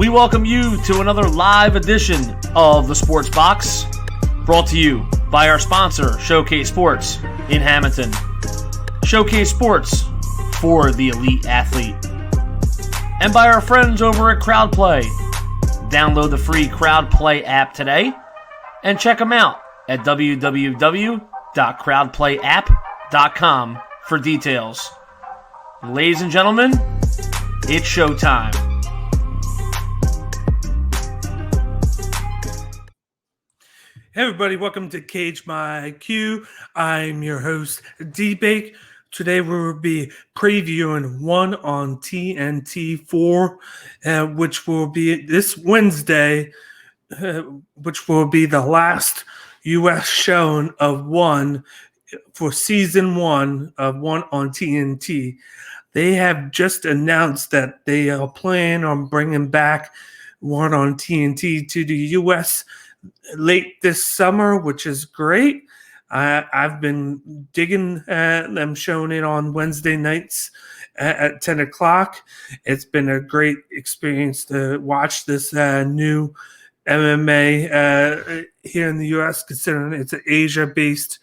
We welcome you to another live edition of the Sports Box, brought to you by our sponsor, Showcase Sports in Hamilton. Showcase Sports for the elite athlete. And by our friends over at CrowdPlay. Download the free CrowdPlay app today and check them out at www.crowdplayapp.com for details. Ladies and gentlemen, it's showtime. Hey everybody, welcome to Cage My Q. I'm your host, D-Bake. Today we will be previewing one on TNT IV, which will be this Wednesday, which will be the last U.S. showing of one for season one of one on TNT. They have just announced that they are planning on bringing back one on TNT to the U.S. late this summer, which is great. I've been digging them showing it on Wednesday nights at 10 o'clock. It's been a great experience to watch this new MMA here in the U.S., considering it's an Asia-based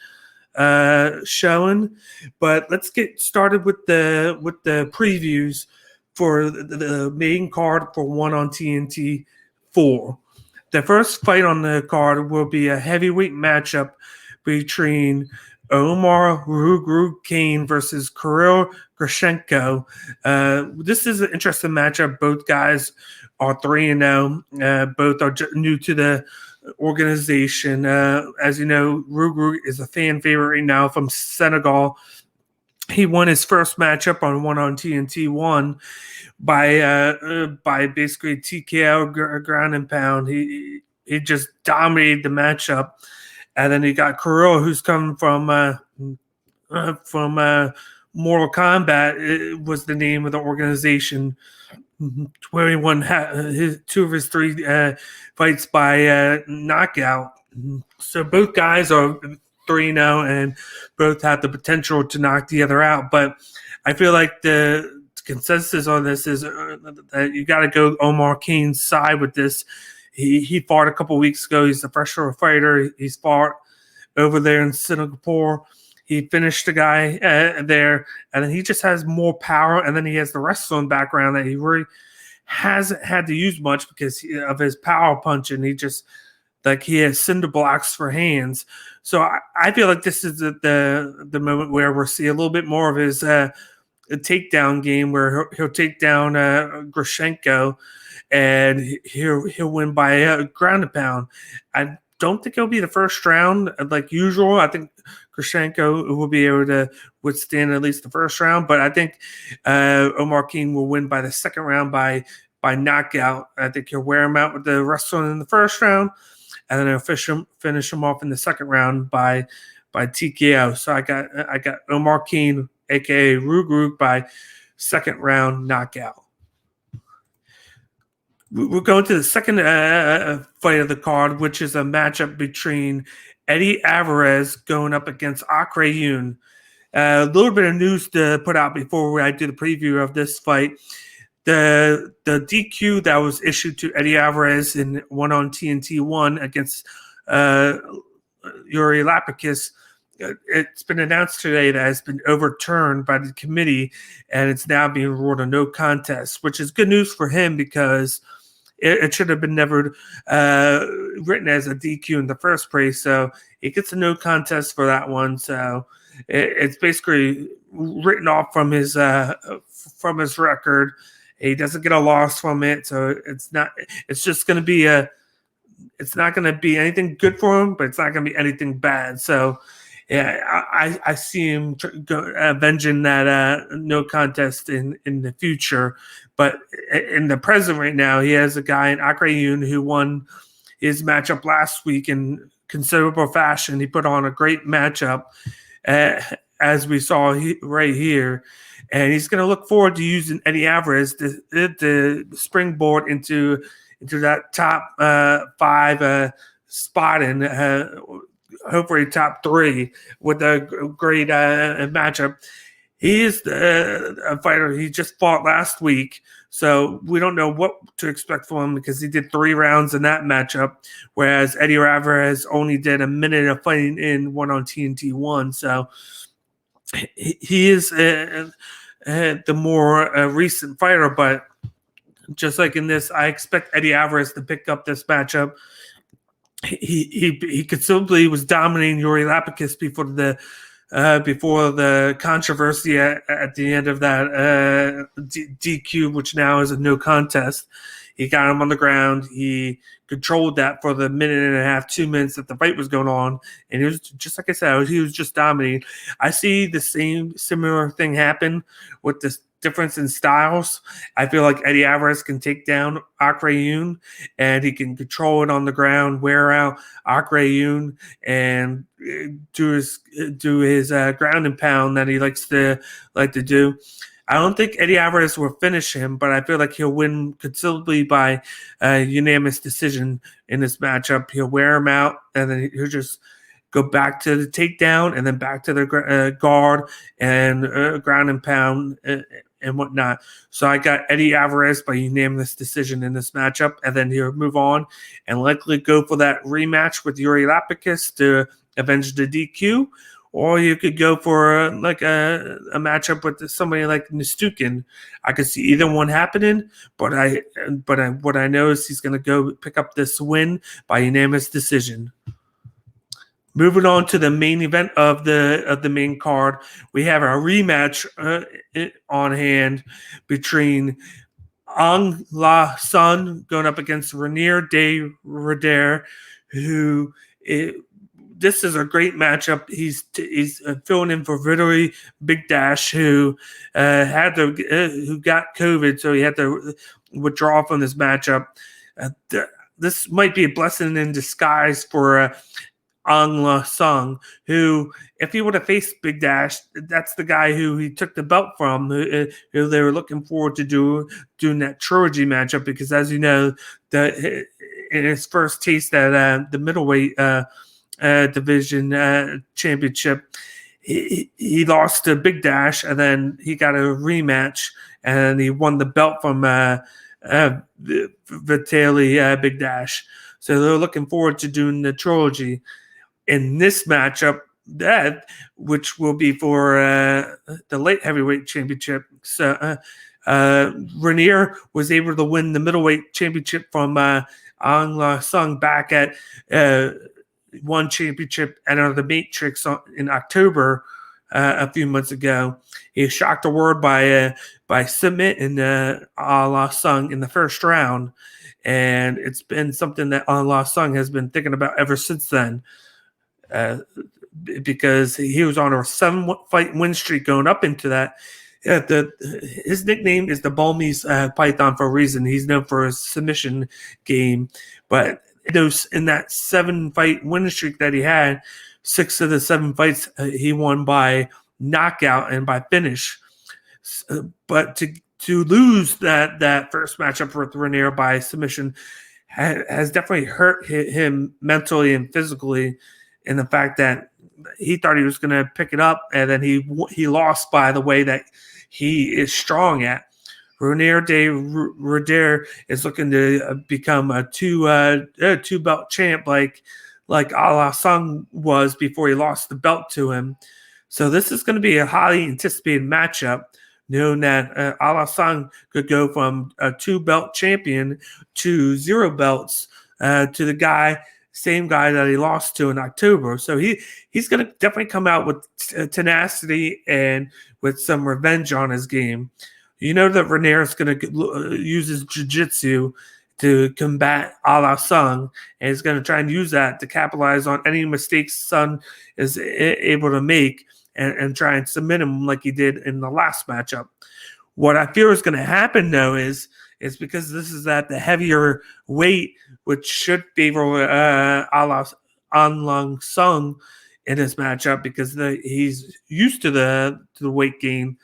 showing. But let's get started with the previews for the main card for one on TNT 4. The first fight on the card will be a heavyweight matchup between Omar Kane versus Kirill Grashenko. This is an interesting matchup. Both guys are 3-0. Both are new to the organization. As you know, Rugru is a fan favorite right now from Senegal. He won his first matchup on one on TNT 1 by basically TKO ground and pound. He just dominated the matchup, and then he got Kirill, who's coming from Mortal Kombat. It was the name of the organization, where he won two of his three fights by knockout. So both guys are 3-0 and both have the potential to knock the other out. But I feel like the consensus on this is that you got to go Omar Kane's side with this. He fought a couple weeks ago. He's a professional fighter. He's fought over there in Singapore. He finished the guy there, and then he just has more power. And then he has the wrestling background that he really hasn't had to use much because of his power punching. He just he has cinder blocks for hands. So I feel like this is the moment where we'll see a little bit more of his a takedown game, where he'll take down Grashenko, and he'll win by ground and pound. I don't think it'll be the first round like usual. I think Grashenko will be able to withstand at least the first round, but I think Omar King will win by the second round by knockout. I think he'll wear him out with the wrestling in the first round, and then he'll finish him off in the second round by TKO. So I got Omar King, aka Rugru, by second round knockout. We're going to the second fight of the card, which is a matchup between Eddie Alvarez going up against Akre Yoon. A little bit of news to put out before I do the preview of this fight. The DQ that was issued to Eddie Alvarez in one on TNT 1 against Yuri Lapikis, it's been announced today that it's been overturned by the committee, and it's now being ruled a no contest, which is good news for him because it should have been never written as a DQ in the first place. So he gets a no contest for that one. So it's basically written off from his record. He doesn't get a loss from it. So it's not going to be anything good for him, but it's not going to be anything bad. So yeah, I see him avenging that no contest in the future. But in the present right now, he has a guy in Akre Yoon who won his matchup last week in considerable fashion. He put on a great matchup, as we saw right here. And he's going to look forward to using Eddie Alvarez to springboard into that top 5 spot and hopefully top 3 with a great matchup. He is a fighter. He just fought last week, so we don't know what to expect from him because he did 3 rounds in that matchup, whereas Eddie Alvarez only did a minute of fighting in one on TNT one. So he is the more recent fighter, but just like in this, I expect Eddie Alvarez to pick up this matchup. He considerably was dominating Yuri Lapicus before the controversy at the end of that DQ, which now is a no contest. He got him on the ground. He controlled that for the minute and a half, 2 minutes that the fight was going on. And it was just like I said, he was just dominating. I see the similar thing happen with this difference in styles. I feel like Eddie Alvarez can take down Aung, and he can control it on the ground, wear out Aung, and do his ground and pound that he likes to do. I don't think Eddie Alvarez will finish him, but I feel like he'll win considerably by unanimous decision in this matchup. He'll wear him out, and then he'll just go back to the takedown and then back to the guard and ground and pound and whatnot. So I got Eddie Alvarez by unanimous decision in this matchup, and then he'll move on and likely go for that rematch with Yuri Lapicus to avenge the DQ. Or you could go for a matchup with somebody like Nsang. I could see either one happening, but what I know is he's going to go pick up this win by unanimous decision. Moving on to the main event of the main card, we have a rematch on hand between Aung going up against Reinier, who this is a great matchup. He's filling in for Vittori Big Dash, who got COVID, so he had to withdraw from this matchup. This might be a blessing in disguise for Aung, who, if he would have faced Big Dash, that's the guy who he took the belt from, who they were looking forward to doing that trilogy matchup, because as you know, in his first taste at the middleweight division championship, he lost to Big Dash, and then he got a rematch, and he won the belt from Vitali Big Dash. So they're looking forward to doing the trilogy. In this matchup, which will be for the light heavyweight championship. So Reinier was able to win the middleweight championship from Aung back at one championship and the Matrix in October a few months ago. He shocked the world by submitting Aung in the first round, and it's been something that Aung has been thinking about ever since then. Because he was on a 7-fight win streak going up into that. His nickname is the Balmy's Python for a reason. He's known for his submission game, but in that 7-fight win streak that he had, 6 of the 7 fights he won by knockout and by finish. But to lose that first matchup with Reinier by submission has definitely hurt him mentally and physically. In the fact that he thought he was going to pick it up, and then he lost by the way that he is strong at. Reinier is looking to become a two belt champ like Nsang was before he lost the belt to him. So this is going to be a highly anticipated matchup, knowing that Nsang could go from a 2-belt champion to 0 belts to the same guy that he lost to in October. So he's going to definitely come out with tenacity and with some revenge on his game. You know that Reinier is going to use his jiu-jitsu to combat Nsang, and he's going to try and use that to capitalize on any mistakes Sun is able to make and try and submit him like he did in the last matchup. What I fear is going to happen, though, is because this is at the heavier weight, which should favor Nsang in this matchup because he's used to the weight gain.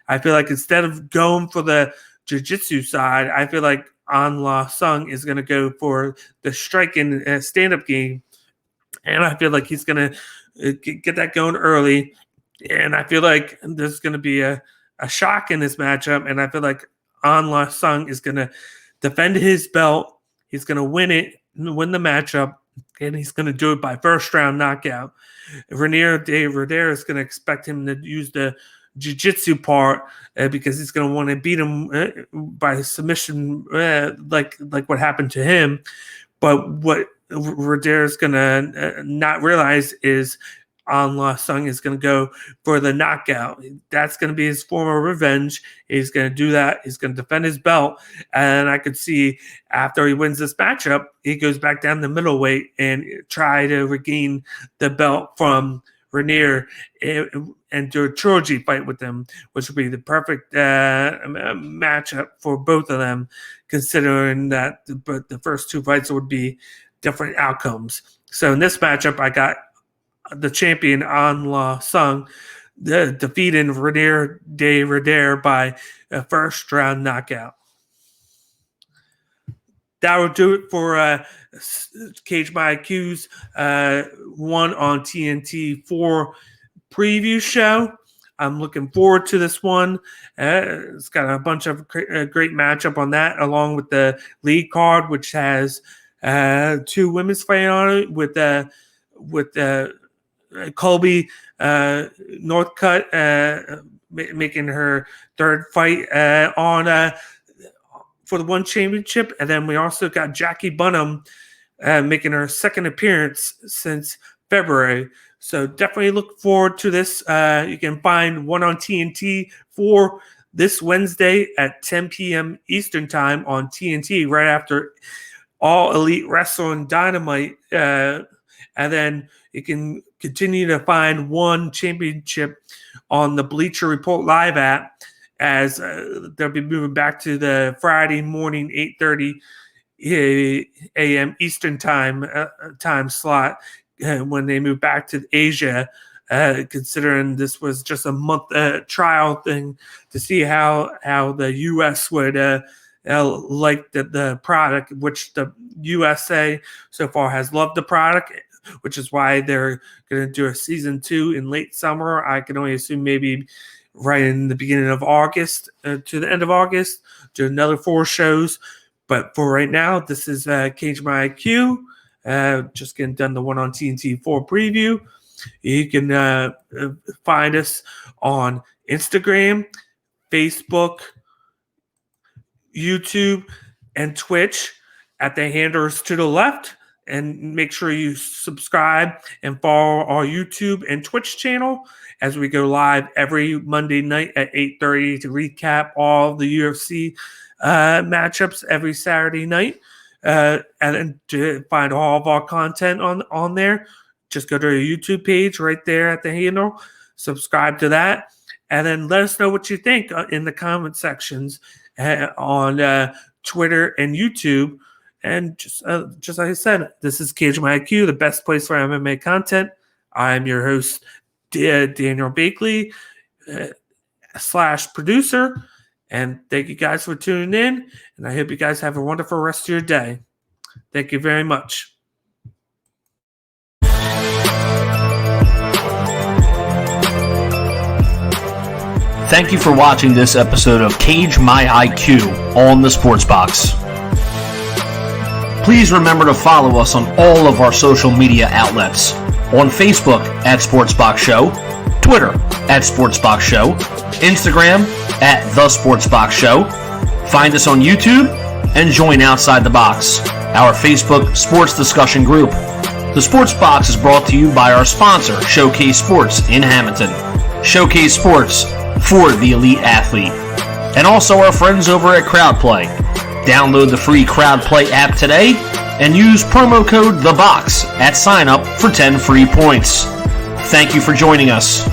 I feel like instead of going for the jiu-jitsu side, I feel like Nsang is going to go for the striking stand-up game, and I feel like he's going to get that going early And I feel like there's going to be a shock in this matchup. And I feel like Nsang is going to defend his belt. He's going to win the matchup. And he's going to do it by first round knockout. Reinier is going to expect him to use the jiu-jitsu part because he's going to want to beat him by submission like what happened to him. But what Reinier is going to not realize is Nsang is going to go for the knockout. That's going to be his form of revenge. He's going to do that. He's going to defend his belt. And I could see after he wins this matchup, he goes back down the middleweight and try to regain the belt from Reinier and do a trilogy fight with him, which would be the perfect matchup for both of them, considering that the first two fights would be different outcomes. So in this matchup, I got the champion Nsang defeating Reinier by a first round knockout. That will do it for Cage My IQ's one on TNT IV Preview show. I'm looking forward to this one. It's got a bunch of great matchup on that, along with the lead card, which has two women's fighting on it with Colby Northcutt making her third fight on for the one championship, and then we also got Jackie Bunham making her second appearance since February. So definitely look forward to this. You can find one on TNT for this Wednesday at 10 p.m. Eastern Time on TNT, right after All Elite Wrestling Dynamite, and then you can continue to find one championship on the Bleacher Report Live app, as they'll be moving back to the Friday morning 8:30 a.m. Eastern time slot when they move back to Asia, considering this was just a month trial thing to see how the U.S. would like the product, which the USA so far has loved the product, which is why they're going to do a season 2 in late summer. I can only assume maybe right in the beginning of August to the end of August, do another 4 shows. But for right now, this is Cage My IQ. Just getting done the one on TNT IV Preview. You can find us on Instagram, Facebook, YouTube, and Twitch at the handles to the left. And make sure you subscribe and follow our YouTube and Twitch channel as we go live every Monday night at 8:30 to recap all the UFC matchups every Saturday night. And then to find all of our content on there, just go to our YouTube page right there at the handle. Subscribe to that. And then let us know what you think in the comment sections on Twitter and YouTube. And just like I said, this is Cage My IQ, the best place for MMA content. I'm your host, Daniel Bakley, / producer. And thank you guys for tuning in. And I hope you guys have a wonderful rest of your day. Thank you very much. Thank you for watching this episode of Cage My IQ on the Sports Box. Please remember to follow us on all of our social media outlets. On Facebook at Sportsbox Show, Twitter at Sportsbox Show, Instagram at The Sportsbox Show. Find us on YouTube and join Outside the Box, our Facebook sports discussion group. The Sports Box is brought to you by our sponsor, Showcase Sports in Hamilton. Showcase Sports for the elite athlete. And also our friends over at CrowdPlay. Download the free CrowdPlay app today and use promo code THEBOX at sign up for 10 free points. Thank you for joining us.